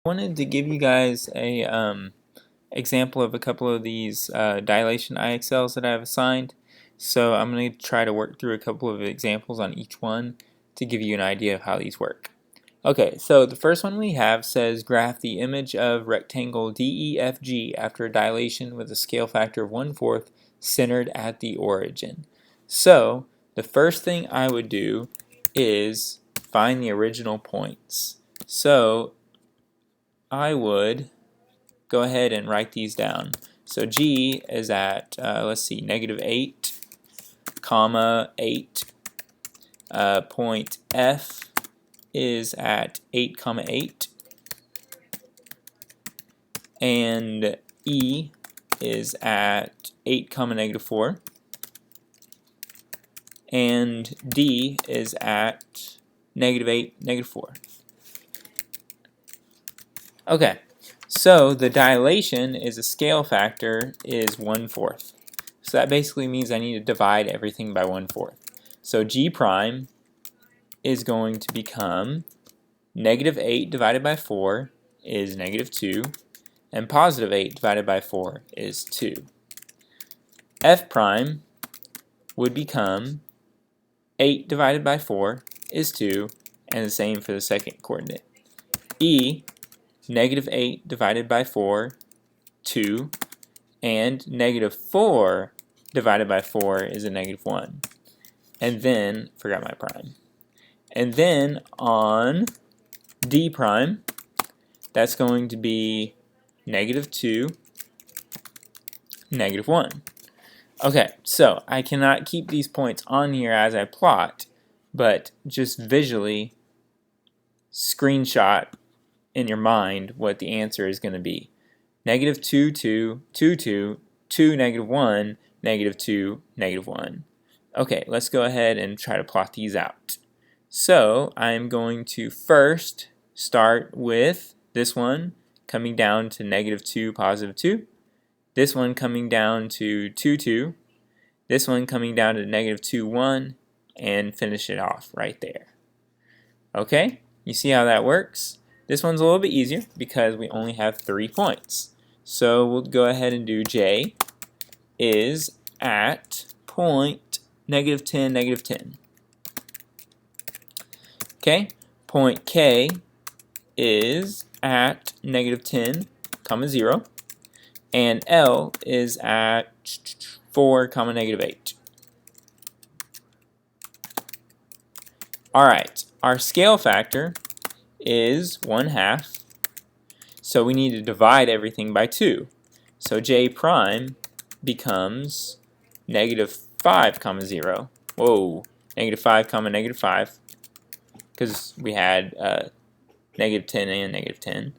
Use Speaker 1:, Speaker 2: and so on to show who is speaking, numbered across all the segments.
Speaker 1: Wanted to give you guys a example of a couple of these dilation IXLs that I have assigned. So I'm going to try to work through a couple of examples on each one to give you an idea of how these work. Okay, so the first one we have says graph the image of rectangle DEFG after a dilation with a scale factor of 1/4 centered at the origin. So the first thing I would do is find the original points. So I would go ahead and write these down. So G is at, let's see, -8, comma 8. Point F is at 8, comma 8. And E is at 8, comma -4. And D is at -8, -4. Okay, so the dilation is a scale factor is 1/4. So that basically means I need to divide everything by 1/4. So G prime is going to become -8 divided by 4 is -2, and +8 divided by 4 is 2. F prime would become 8 divided by 4 is 2, and the same for the second coordinate. E, -8 divided by 4, 2, and -4 divided by 4 is a -1. And then, forgot my prime. And then on D prime, that's going to be -2, -1. Okay, so I cannot keep these points on here as I plot, but just visually screenshot in your mind what the answer is going to be. -2, 2, 2, 2, 2, -1, -2, -1. Okay, let's go ahead and try to plot these out. So I'm going to first start with this one coming down to -2, +2. This one coming down to 2, 2. This one coming down to -2, 1. And finish it off right there. Okay, you see how that works? This one's a little bit easier because we only have 3 points. So we'll go ahead and do J is at point -10, -10. Okay, point K is at -10, comma 0, and L is at 4, comma -8. Alright, our scale factor is 1/2, so we need to divide everything by 2. So J prime becomes -5, comma 0. Whoa, -5, comma -5, because we had -10 and -10.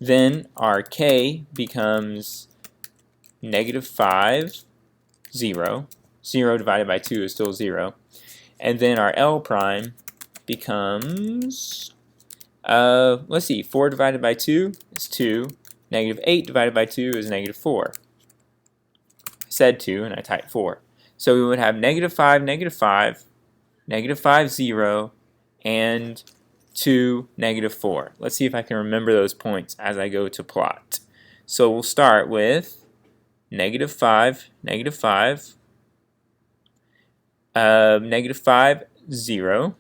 Speaker 1: Then our K becomes -5, 0. 0 divided by 2 is still 0. And then our L prime becomes, let's see, 4 divided by 2 is 2. -8 divided by 2 is -4. I said 2 and I typed 4. So we would have -5, -5, -5, 0, and 2, -4. Let's see if I can remember those points as I go to plot. So we'll start with -5, -5, -5, 0,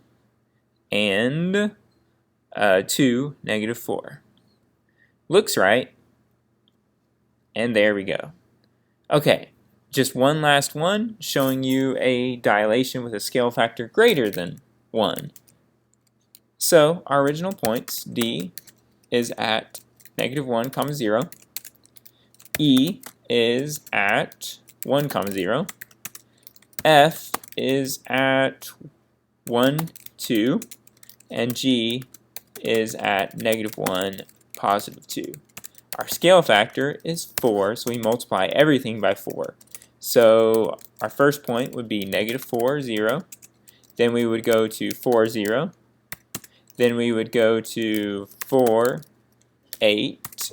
Speaker 1: and 2, -4. Looks right. And there we go. Okay, just one last one showing you a dilation with a scale factor greater than 1. So our original points, D is at -1, comma 0. E is at 1, comma 0. F is at 1, 2. And G is at -1, +2. Our scale factor is 4, so we multiply everything by 4. So our first point would be -4, 0. Then we would go to 4, 0. Then we would go to 4, 8.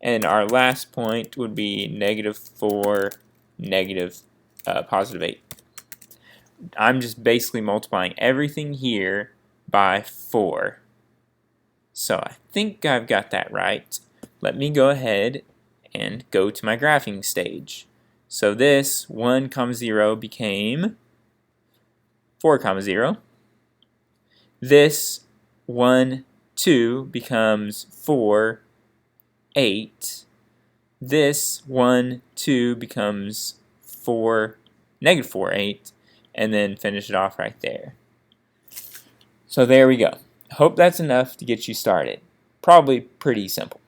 Speaker 1: And our last point would be -4, +8. I'm just basically multiplying everything here by 4. So I think I've got that right. Let me go ahead and go to my graphing stage. So this 1, 0 became 4, 0. This 1, 2 becomes 4, 8. This 1, 2 becomes 4, negative 4, 8. And then finish it off right there. So there we go. Hope that's enough to get you started. Probably pretty simple.